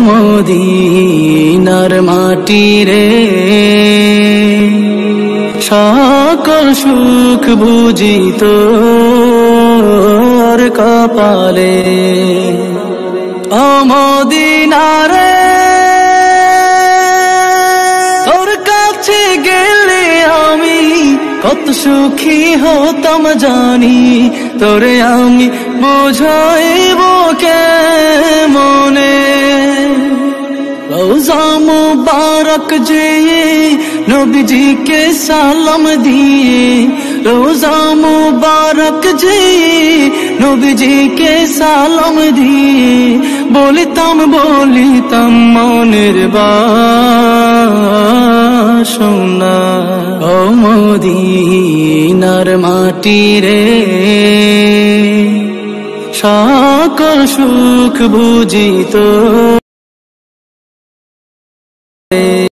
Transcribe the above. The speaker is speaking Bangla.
মদিনার মাটি রে, সকল সুখ বুঝি তোর কপালে। ও মদিনা রে, তোর কাছে গেলে আমি কত সুখী হতাম জানি, তোরে আমি বুঝাইব কেমনে। রওজা মুবারক যেয়ে নবীজিকে সালাম দিয়ে, রওজা মুবারক যেয়ে নবীজিকে সালাম দিয়ে, বলিতাম মনের বাসনা। ও মদিনার মাটি রে, সকল সুখ বুঝি তোর।